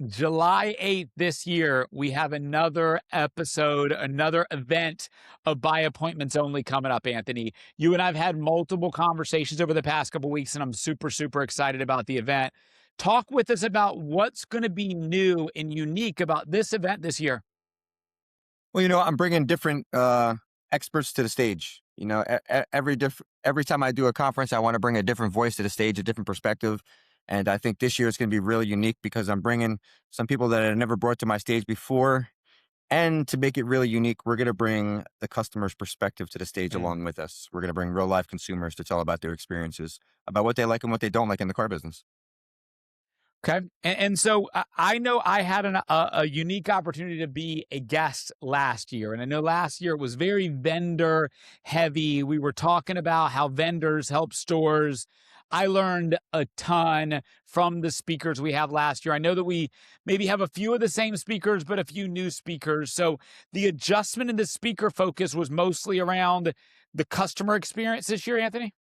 July 8th this year, we have another episode, another event of By Appointments Only coming up, Anthony. You and I have had multiple conversations over the past couple weeks, and I'm super, super excited about the event. Talk with us about what's going to be new and unique about this event this year. Well, I'm bringing different experts to the stage. Every time I do a conference, I want to bring a different voice to the stage, a different perspective. And I think this year it's going to be really unique because I'm bringing some people that I never brought to my stage before. And to make it really unique, we're going to bring the customer's perspective to the stage along with us. We're going to bring real life consumers to tell about their experiences, about what they like and what they don't like in the car business. Okay. And so I know I had a unique opportunity to be a guest last year. And I know last year it was very vendor heavy. We were talking about how vendors help stores. I learned a ton from the speakers we have last year. I know that we maybe have a few of the same speakers, but a few new speakers. So the adjustment in the speaker focus was mostly around the customer experience this year, Anthony?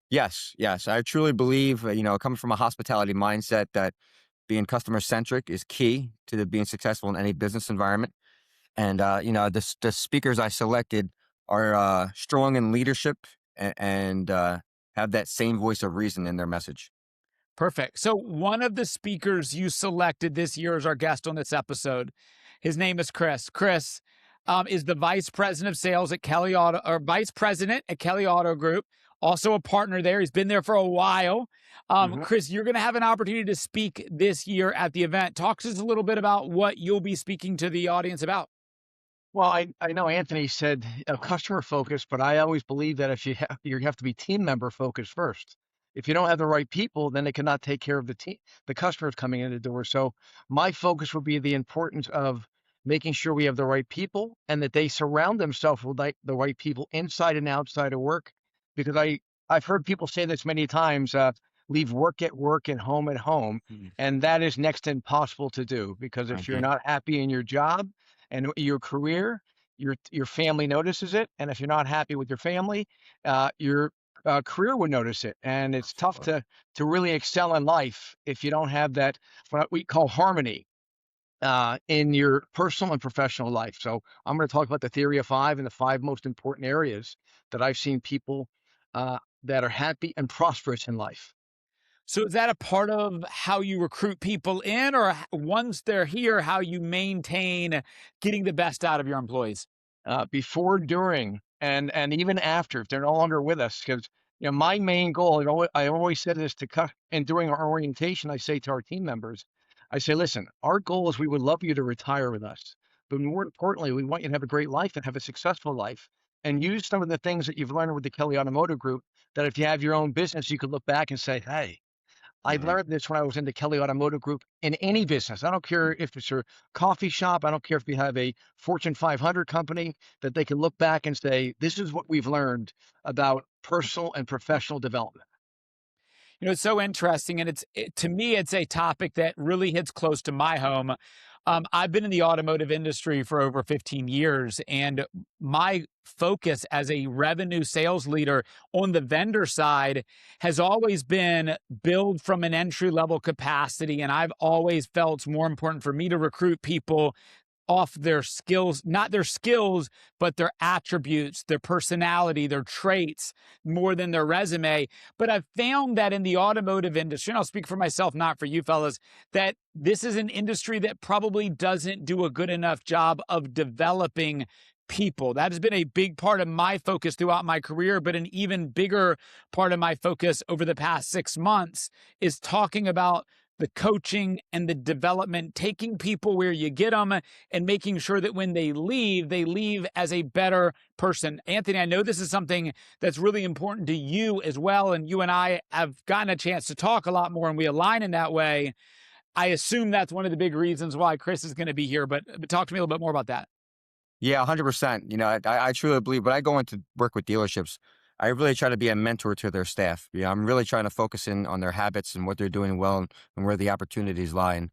Yes, yes. I truly believe, coming from a hospitality mindset, that being customer-centric is key to being successful in any business environment. And, the speakers I selected are strong in leadership and have that same voice of reason in their message. Perfect. So one of the speakers you selected this year as our guest on this episode, his name is Chris. Chris is the vice president of sales at Kelly Auto, or vice president at Kelly Auto Group, also a partner there. He's been there for a while. Mhm. Chris, you're going to have an opportunity to speak this year at the event. Talk to us a little bit about what you'll be speaking to the audience about. Well, I know Anthony said customer focused, but I always believe that if you have to be team member focused first. If you don't have the right people, then they cannot take care of the customers coming in the door. So my focus would be the importance of making sure we have the right people and that they surround themselves with the right people inside and outside of work. Because I've heard people say this many times, leave work at work and home at home. And that is next to impossible to do because if you're Mhm. not happy in your job, and your career, your family notices it, and if you're not happy with your family, your career would notice it, and it's tough Absolutely. to really excel in life if you don't have that what we call harmony in your personal and professional life. So I'm going to talk about the theory of five and the five most important areas that I've seen people that are happy and prosperous in life. So is that a part of how you recruit people in, or once they're here, how you maintain getting the best out of your employees? Before, during, and even after, if they're no longer with us. Because my main goal, I always said this and during our orientation, I say to our team members, I say, listen, our goal is we would love you to retire with us, but more importantly, we want you to have a great life and have a successful life, and use some of the things that you've learned with the Kelly Automotive Group. That if you have your own business, you could look back and say, hey. I Mhm. learned this when I was in the Kelly Automotive Group in any business. I don't care if it's your coffee shop. I don't care if you have a Fortune 500 company that they can look back and say, this is what we've learned about personal and professional development. It's so interesting, and to me, it's a topic that really hits close to my home. I've been in the automotive industry for over 15 years, and my focus as a revenue sales leader on the vendor side has always been build from an entry level capacity. And I've always felt it's more important for me to recruit people off their skills, not their skills, but their attributes, their personality, their traits, more than their resume. But I've found that in the automotive industry, and I'll speak for myself, not for you fellas, that this is an industry that probably doesn't do a good enough job of developing people. That has been a big part of my focus throughout my career, but an even bigger part of my focus over the past 6 months is talking about the coaching and the development, taking people where you get them and making sure that when they leave as a better person. Anthony, I know this is something that's really important to you as well. And you and I have gotten a chance to talk a lot more and we align in that way. I assume that's one of the big reasons why Chris is going to be here, but talk to me a little bit more about that. Yeah, 100%. I truly believe when I go into work with dealerships, I really try to be a mentor to their staff. Yeah, I'm really trying to focus in on their habits and what they're doing well and where the opportunities lie. And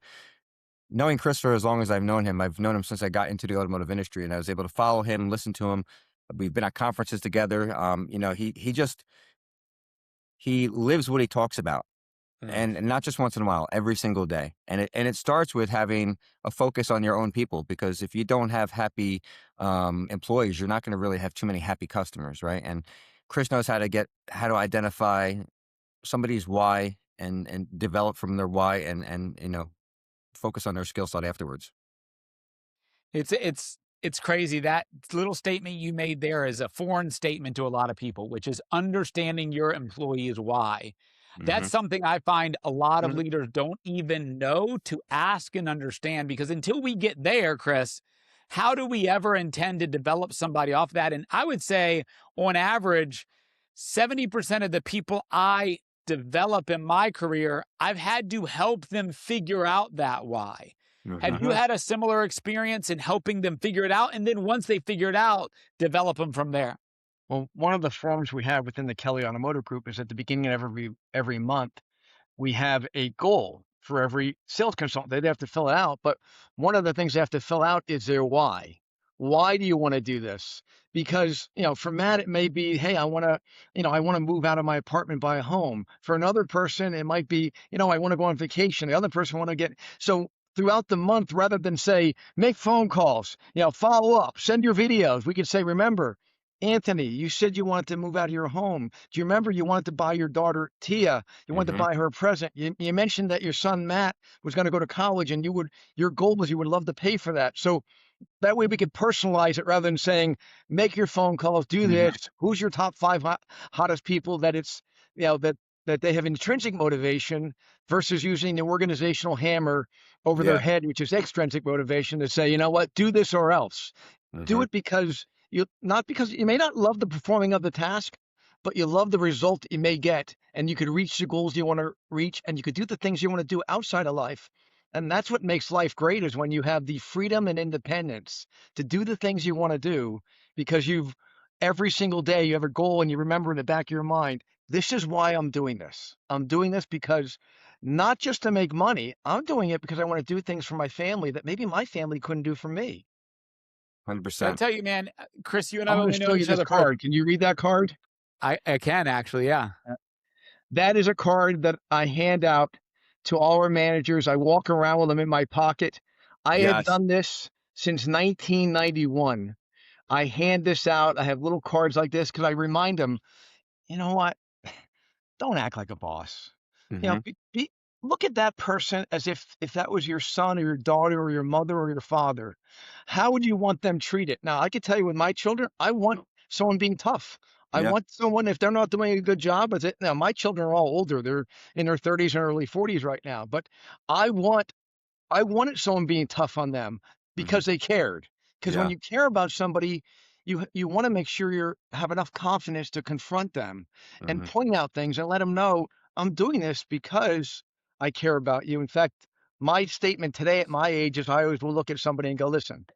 knowing Chris for as long as I've known him since I got into the automotive industry, and I was able to follow him, listen to him. We've been at conferences together. He lives what he talks about. and not just once in a while, every single day. And it starts with having a focus on your own people, because if you don't have happy employees, you're not going to really have too many happy customers, right? And Chris knows how to identify somebody's why and develop from their why and focus on their skill set afterwards. It's crazy. That little statement you made there is a foreign statement to a lot of people, which is understanding your employees' why. That's Hmm. something I find a lot of Mhm. leaders don't even know to ask and understand, because until we get there, Chris, how do we ever intend to develop somebody off that? And I would say, on average, 70% of the people I develop in my career, I've had to help them figure out that why. Have Hmm. you Mhm. had a similar experience in helping them figure it out? And then once they figure it out, develop them from there? Well, one of the forms we have within the Kelly Automotive Group is at the beginning of every month, we have a goal for every sales consultant. They have to fill it out, but one of the things they have to fill out is their why. Why do you want to do this? Because, for Matt, it may be, hey, I want to move out of my apartment, buy a home. For another person, it might be, I want to go on vacation. The other person want to get, so throughout the month, rather than say, make phone calls, follow up, send your videos, we could say, remember, Anthony, you said you wanted to move out of your home. Do you remember you wanted to buy your daughter Tia? You wanted to Hmm. buy her a present. You mentioned that your son Matt was going to go to college, and your goal was you would love to pay for that. So that way we could personalize it rather than saying, make your phone calls, do Hmm. this. Who's your top five hottest people that it's, that they have intrinsic motivation versus using the organizational hammer over their Yeah. head, which is extrinsic motivation, to say, you know what, do this or else. Do Hmm. it because not because you may not love the performing of the task, but you love the result you may get, and you could reach the goals you want to reach, and you could do the things you want to do outside of life. And that's what makes life great, is when you have the freedom and independence to do the things you want to do, because every single day you have a goal and you remember in the back of your mind, this is why I'm doing this. I'm doing this because not just to make money, I'm doing it because I want to do things for my family that maybe my family couldn't do for me. I 100%. tell you, man, Chris, you and I I'm have going to only show known you each this other for. card. Can you read that card? I can actually, yeah. That is a card that I hand out to all our managers. I walk around with them in my pocket. I have Yes. done this since 1991. I hand this out. I have little cards like this because I remind them, you know what? Don't act like a boss. Hmm. Look at that person as if that was your son or your daughter or your mother or your father. How would you want them treated? Now, I could tell you with my children, I want someone being tough. I Yeah. want someone, if they're not doing a good job, now my children are all older. They're in their 30s and early 40s right now, but I want I wanted someone being tough on them Hmm. because they cared. Because when Yeah. you care about somebody, you want to make sure you have enough confidence to confront them and Hmm. point out things and let them know, I'm doing this because I care about you. In fact, my statement today at my age is, I always will look at somebody and go, listen,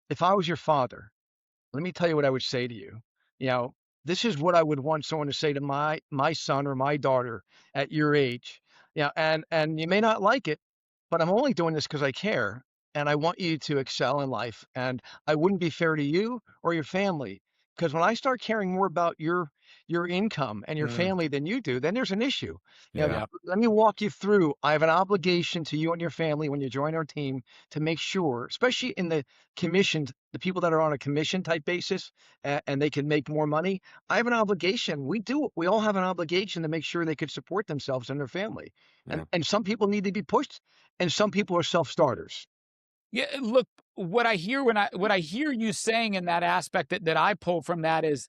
if I was your father, let me tell you what I would say to you. You know, this is what I would want someone to say to my son or my daughter at your age. Yeah, and you may not like it, but I'm only doing this because I care, and I want you to excel in life. And I wouldn't be fair to you or your family, because when I start caring more about your income and your Mm, family than you do, then there's an issue. Yeah. yep. Let me walk you through. I have an obligation to you and your family when you join our team to make sure, especially in the commissioned, the people that are on a commission type basis, and they can make more money. I have an obligation. We all have an obligation to make sure they could support themselves and their family. Yeah. And some people need to be pushed, and some people are self-starters. Yeah, look, what I hear you saying in that aspect that I pull from that is,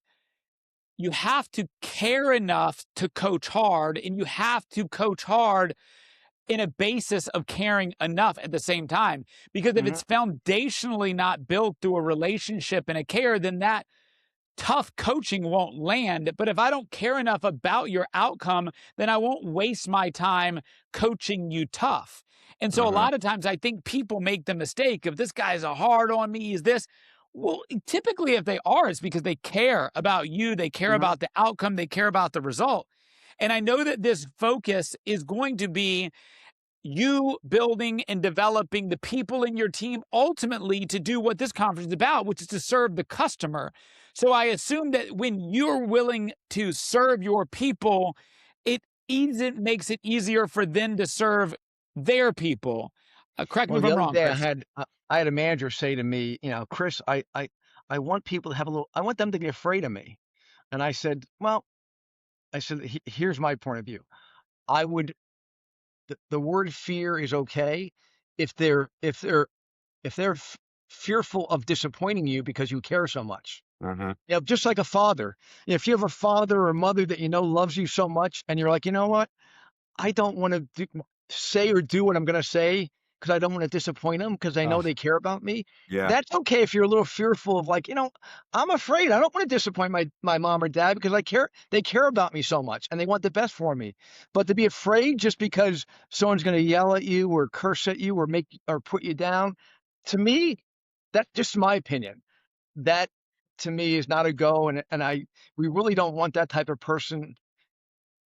you have to care enough to coach hard, and you have to coach hard in a basis of caring enough at the same time. Because if Mhm. it's foundationally not built through a relationship and a care, then that tough coaching won't land. But if I don't care enough about your outcome, then I won't waste my time coaching you tough. And so a Hmm. lot of times I think people make the mistake of, this guy's a hard on me, he's this. Well, typically if they are, it's because they care about you, they care Mhm. about the outcome, they care about the result. And I know that this focus is going to be you building and developing the people in your team ultimately to do what this conference is about, which is to serve the customer. So I assume that when you're willing to serve your people, it makes it easier for them to serve their people. Correct me Well, if the I'm other wrong, day Chris. I had a manager say to me, Chris, I want people to have I want them to be afraid of me. And I said, well, here's my point of view. I would, the word fear is okay if they're fearful of disappointing you because you care so much. Just like a father. If you have a father or mother that loves you so much, and you're like, you know what, I don't want to say or do what I'm going to say because I don't want to disappoint them because I know they care about me. Yeah. That's okay if you're a little fearful of like, I'm afraid. I don't want to disappoint my mom or dad because they care about me so much and they want the best for me. But to be afraid just because someone's going to yell at you or curse at you or put you down, to me, that's just my opinion. That to me is not a go, and we really don't want that type of person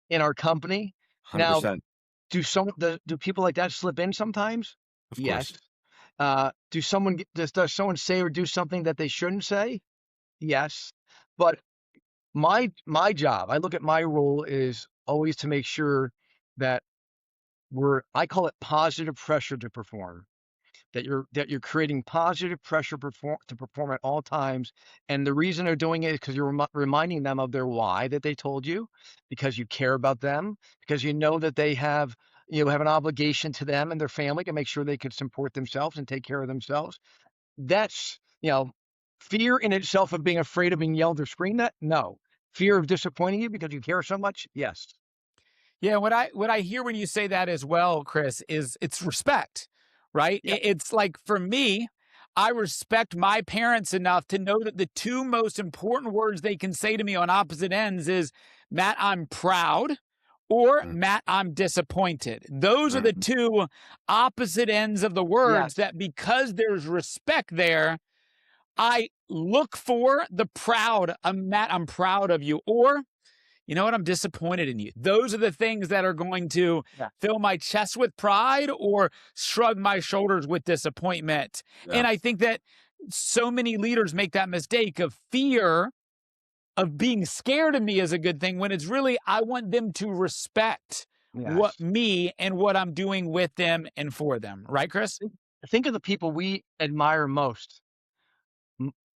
in our company. Now, 100%. do people like that slip in sometimes? Of Yes. course. Does someone say or do something that they shouldn't say? Yes. But my job, I look at my role is always to make sure that I call it positive pressure to perform. That you're creating positive pressure to perform at all times, and the reason they're doing it is because you're reminding them of their why that they told you, because you care about them, because you know that they have an obligation to them and their family to make sure they can support themselves and take care of themselves. That's fear in itself of being afraid of being yelled or screamed at. No, fear of disappointing you because you care so much. Yes. Yeah, what I hear when you say that as well, Chris, is it's respect, right? Yeah. It's like for me, I respect my parents enough to know that the two most important words they can say to me on opposite ends is, Matt, I'm proud, or Mm. Matt, I'm disappointed. Those are the Mhm. two opposite ends of the words Yes. that, because there's respect there, I look for the proud. Matt, I'm proud of you. Or, you know what, I'm disappointed in you. Those are the things that are going to Yeah. fill my chest with pride or shrug my shoulders with disappointment. Yeah. And I think that so many leaders make that mistake of fear of being scared of me is a good thing, when it's really, I want them to respect what Yes. me and what I'm doing with them and for them. Right, Chris? Think of the people we admire most.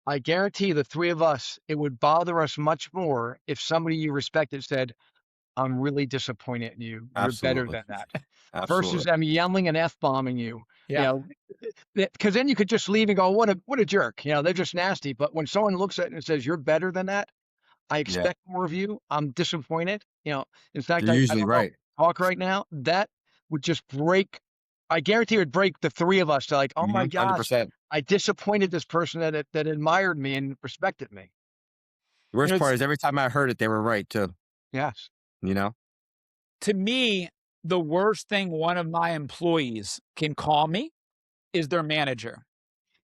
I guarantee the three of us, it would bother us much more if somebody you respected said, I'm really disappointed in you. You're better Absolutely. than that. Versus Absolutely. them yelling and F-bombing you. Yeah. Because then you could just leave and go, what a jerk. They're just nasty. But when someone looks at it and says, you're better than that, I Yeah. expect more of you. I'm disappointed. In fact, You're I usually don't know, right. talk right now. That would just break. I guarantee it would break the three of us to like, oh my gosh, 100%. I disappointed this person that admired me and respected me. The worst part It's, is every time I heard it, they were right too. Yes. You know? to me, the worst thing one of my employees can call me is their manager.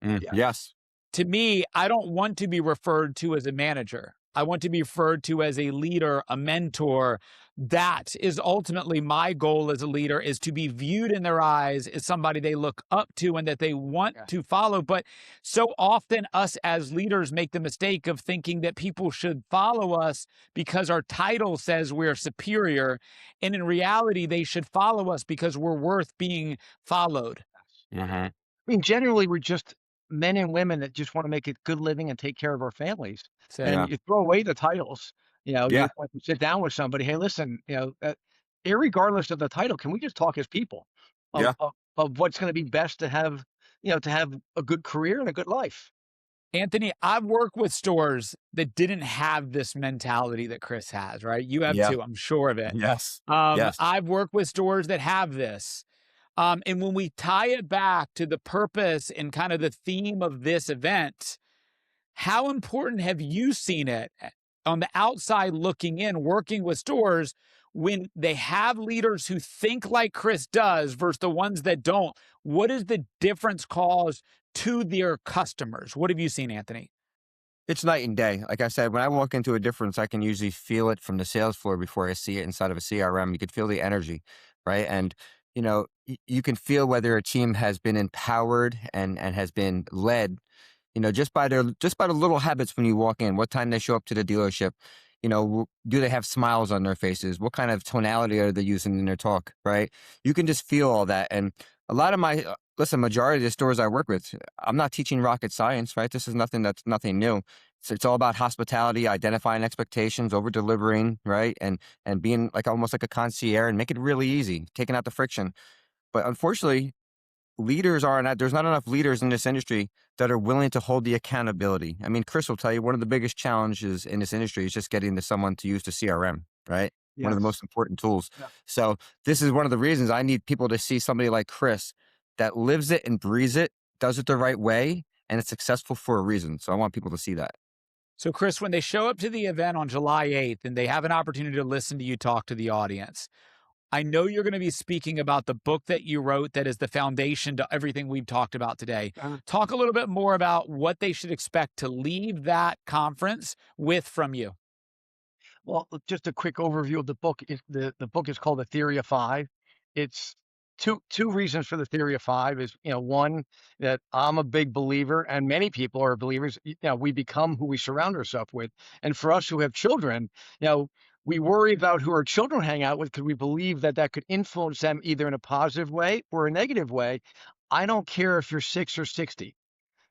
Yeah. Yes. To me, I don't want to be referred to as a manager. I want to be referred to as a leader, a mentor. That is ultimately my goal as a leader, is to be viewed in their eyes as somebody they look up to and that they want Yeah. to follow. But so often us as leaders make the mistake of thinking that people should follow us because our title says we're superior. And in reality, they should follow us because we're worth being followed. Mhm. I mean, generally, we're just men and women that just want to make a good living and take care of our families. That's it. And Yeah. you throw away the titles. Yeah. You want to sit down with somebody. Hey, listen, irregardless of the title, can we just talk as people of Yeah. of, of what's going to be best to have a good career and a good life? Anthony, I've worked with stores that didn't have this mentality that Chris has, right? You have Yeah. too, I'm sure of it. Yes. Yes. I've worked with stores that have this. And when we tie it back to the purpose and kind of the theme of this event, how important have you seen it on the outside looking in, working with stores, when they have leaders who think like Chris does versus the ones that don't? What is the difference cause to their customers? What have you seen, Anthony? It's night and day. Like I said, when I walk into a difference, I can usually feel it from the sales floor before I see it inside of a CRM. You could feel the energy, right? And you can feel whether a team has been empowered and has been led, just by the little habits when you walk in, what time they show up to the dealership, do they have smiles on their faces? What kind of tonality are they using in their talk, right? You can just feel all that. And a lot of listen, majority of the stores I work with, I'm not teaching rocket science, right? This is nothing new. It's all about hospitality, identifying expectations, over delivering, right? And being like almost like a concierge and make it really easy, taking out the friction. But unfortunately, there's not enough leaders in this industry that are willing to hold the accountability. I mean, Chris will tell you one of the biggest challenges in this industry is just getting to someone to use the CRM, right? One of the Yes. most important tools. Yeah. So this is one of the reasons I need people to see somebody like Chris that lives it and breathes it, does it the right way, and it's successful for a reason. So I want people to see that. So, Chris, when they show up to the event on July 8th and they have an opportunity to listen to you talk to the audience, I know you're going to be speaking about the book that you wrote that is the foundation to everything we've talked about today. Uh, Talk a little bit more about what they should expect to leave that conference with from you. Well, just a quick overview of the book. The book is called The Theory of Five. It's two reasons for the Theory of Five is, one, that I'm a big believer, and many people are believers. We become who we surround ourselves with. And for us who have children, we worry about who our children hang out with because we believe that could influence them either in a positive way or a negative way. I don't care if you're 6 or 60.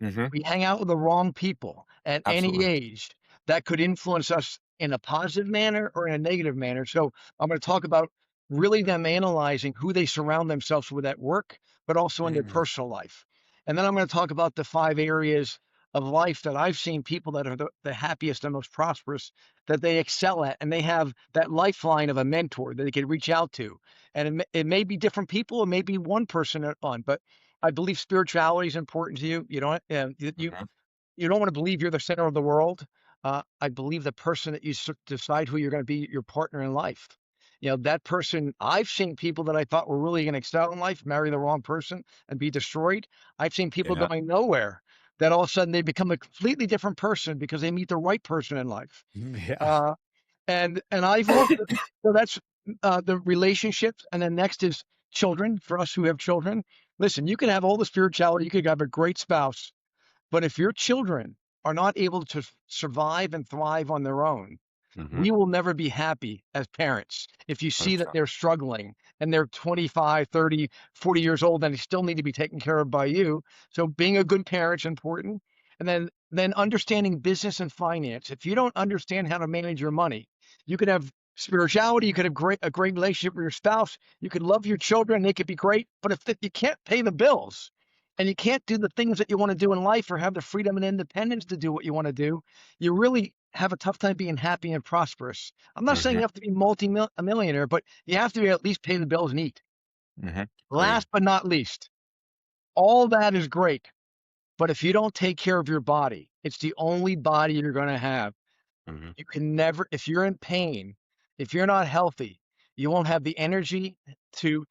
Mm-hmm. We hang out with the wrong people at any Absolutely. age that could influence us in a positive manner or in a negative manner. So I'm going to talk about really them analyzing who they surround themselves with at work, but also in their Mm-hmm. personal life. And then I'm going to talk about the 5 areas of life that I've seen people that are the happiest and most prosperous that they excel at. And they have that lifeline of a mentor that they can reach out to. And it may be different people, it may be one person on, but I believe spirituality is important to you. You don't, you don't want to believe you're the center of the world. I believe the person that you decide who you're going to be your partner in life. That person, I've seen people that I thought were really going to excel in life marry the wrong person and be destroyed. I've seen people Yeah. going nowhere that all of a sudden they become a completely different person because they meet the right person in life. Yeah. Uh, and I've looked at, so that's the relationships. And then next is children for us who have children. Listen, you can have all the spirituality, you could have a great spouse, but if your children are not able to survive and thrive on their own, Mm-hmm. we will never be happy as parents. If you see that 100%. they're struggling and they're 25, 30, 40 years old and they still need to be taken care of by you. So being a good parent is important. And then understanding business and finance. If you don't understand how to manage your money, you could have spirituality, you could have a great relationship with your spouse, you could love your children, they could be great. But if you can't pay the bills and you can't do the things that you want to do in life or have the freedom and independence to do what you want to do, you really have a tough time being happy and prosperous. I'm not saying Mm-hmm. you have to be a millionaire, but you have to be at least pay the bills and eat. Mm-hmm. Agreed. Last but not least, all that is great. But if you don't take care of your body, it's the only body you're going to have. Mm-hmm. You can never, if you're in pain, if you're not healthy, you won't have the energy to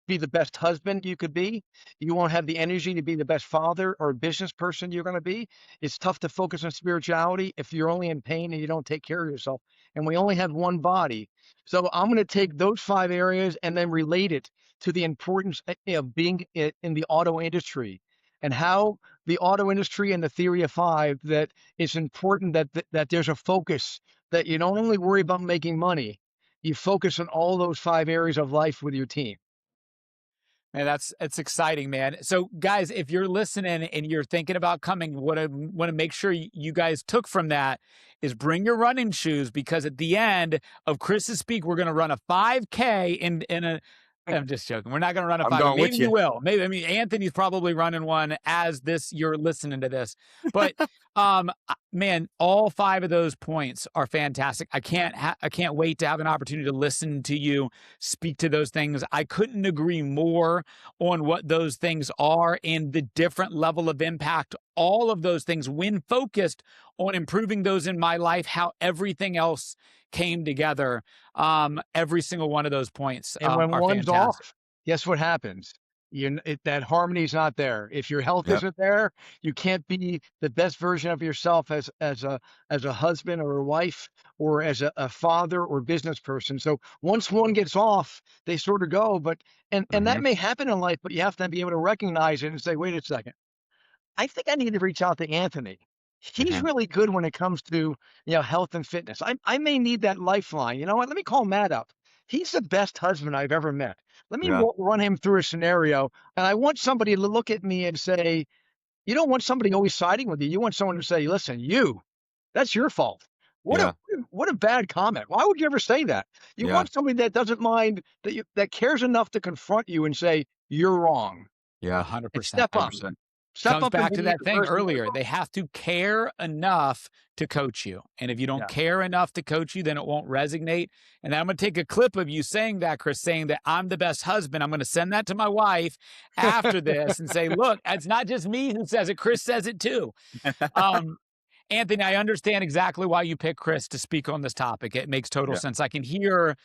be the best husband you could be. You won't have the energy to be the best father or business person you're going to be. It's tough to focus on spirituality if you're only in pain and you don't take care of yourself. And we only have one body. So I'm going to take those 5 areas and then relate it to the importance of being in the auto industry and how the auto industry and the theory of 5 that it's important that there's a focus that you don't only worry about making money, you focus on all those 5 areas of life with your team. Man, it's exciting, man. So, guys, if you're listening and you're thinking about coming, what I want to make sure you guys took from that is bring your running shoes because at the end of Chris's speak, we're going to run a 5K in a. I'm just joking. We're not going to run a I'm 5K. going Maybe with you you. will. Maybe Anthony's probably running one as you're listening to this. But man, all 5 of those points are fantastic. I can't wait to have an opportunity to listen to you speak to those things. I couldn't agree more on what those things are and the different level of impact all of those things when focused on improving those in my life, how everything else came together. Every single one of those points And when are one's fantastic. off, guess what happens? That harmony's not there. If your health Yep. isn't there, you can't be the best version of yourself as a husband or a wife or as a father or business person. So once one gets off, they sort of go. But and Mm-hmm. that may happen in life, but you have to be able to recognize it and say, wait a second, I think I need to reach out to Anthony. He's really good when it comes to, health and fitness. I may need that lifeline. You know what? Let me call Matt up. He's the best husband I've ever met. Let me Yeah. run him through a scenario, and I want somebody to look at me and say, you don't want somebody always siding with you. You want someone to say, listen, that's your fault. What a Yeah. what a bad comment. Why would you ever say that? You Yeah. want somebody that doesn't mind, that cares enough to confront you and say, you're wrong, Yeah. and 100%. step up. 100%. Step Comes up and back to be that the thing person. earlier. They have to care enough to coach you. And if you don't Yeah. care enough to coach you, then it won't resonate. And I'm going to take a clip of you saying that, Chris, saying that I'm the best husband. I'm going to send that to my wife after this and say, look, it's not just me who says it. Chris says it too. Anthony, I understand exactly why you picked Chris to speak on this topic. It makes total Yeah. sense. I can hear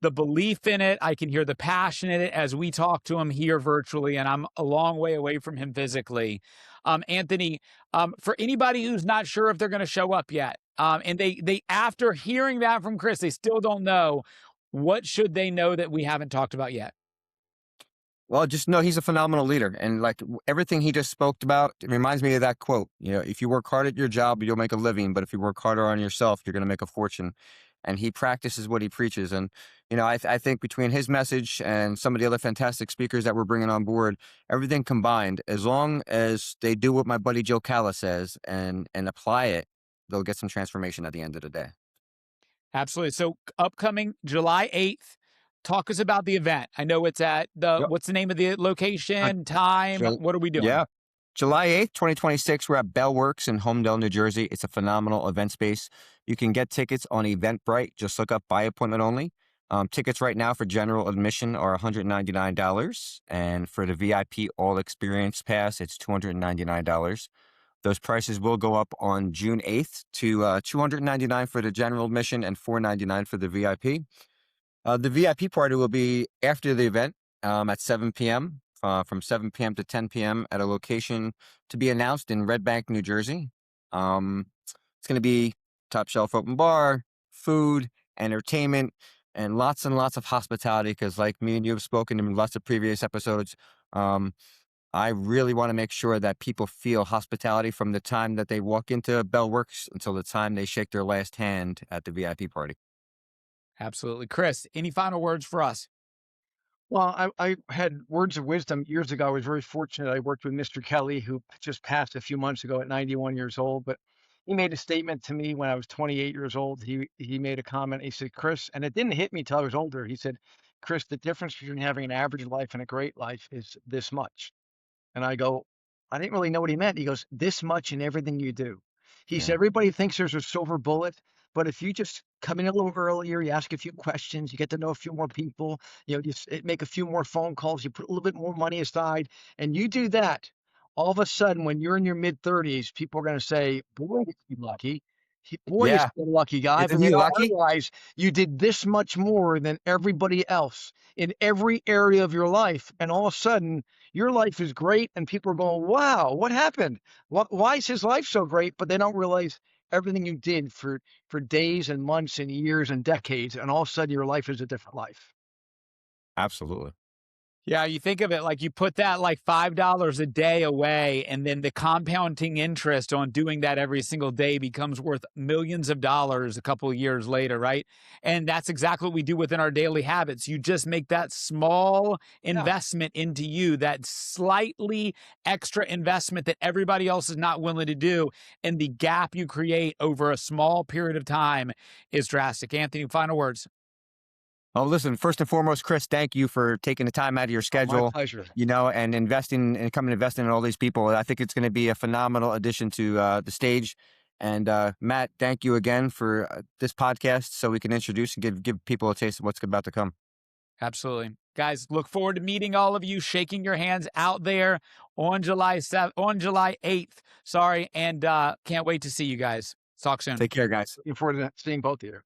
the belief in it. I can hear the passion in it as we talk to him here virtually, and I'm a long way away from him physically. Anthony, for anybody who's not sure if they're going to show up yet, and they after hearing that from Chris, they still don't know, what should they know that we haven't talked about yet? Well, just know he's a phenomenal leader. And like everything he just spoke about, it reminds me of that quote. If you work hard at your job, you'll make a living. But if you work harder on yourself, you're going to make a fortune. And he practices what he preaches. And, I think between his message and some of the other fantastic speakers that we're bringing on board, everything combined, as long as they do what my buddy Joe Calla says and apply it, they'll get some transformation at the end of the day. Absolutely. So upcoming July 8th, talk us about the event. I know it's at Yep. what's the name of the location, time? Jul- What are we doing? Yeah. July 8th, 2026, we're at Bellworks in Homedale, New Jersey. It's a phenomenal event space. You can get tickets on Eventbrite. Just look up by appointment only. Tickets right now for general admission are $199. And for the VIP All Experience Pass, it's $299. Those prices will go up on June 8th to $299 for the general admission and $499 for the VIP. The VIP party will be after the event at 7 p.m. From 7 p.m. to 10 p.m. at a location to be announced in Red Bank, New Jersey. It's going to be top shelf open bar, food, entertainment, and lots of hospitality because like me and you have spoken in lots of previous episodes, I really want to make sure that people feel hospitality from the time that they walk into Bellworks until the time they shake their last hand at the VIP party. Absolutely. Chris, any final words for us? Well, I had words of wisdom years ago. I was very fortunate. I worked with Mr. Kelly, who just passed a few months ago at 91 years old. But he made a statement to me when I was 28 years old. He made a comment. He said, Chris, and it didn't hit me till I was older. He said, Chris, the difference between having an average life and a great life is this much. And I go, I didn't really know what he meant. He goes, this much in everything you do. He said, Yeah. everybody thinks there's a silver bullet, but if you just come in a little earlier, you ask a few questions, you get to know a few more people, just make a few more phone calls, you put a little bit more money aside, and you do that, all of a sudden, when you're in your mid 30s, people are going to say, boy, is he lucky. Boy, is Yeah. he a lucky guy. But Isn't you he don't lucky? realize you did this much more than everybody else in every area of your life. And all of a sudden, your life is great. And people are going, wow, what happened? Why is his life so great? But they don't realize everything you did for days and months and years and decades. And all of a sudden, your life is a different life. Absolutely. Yeah, you think of it like you put that like $5 a day away, and then the compounding interest on doing that every single day becomes worth millions of dollars a couple of years later, right? And that's exactly what we do within our daily habits. You just make that small investment into you, that slightly extra investment that everybody else is not willing to do. And the gap you create over a small period of time is drastic. Anthony, final words. Oh, listen, first and foremost, Chris, thank you for taking the time out of your My schedule, pleasure. and investing and investing in all these people. I think it's going to be a phenomenal addition to the stage. And Matt, thank you again for this podcast so we can introduce and give people a taste of what's about to come. Absolutely. Guys, look forward to meeting all of you, shaking your hands out there on July 8th. Sorry, and can't wait to see you guys. Talk soon. Take care, guys. Looking forward to seeing both of you.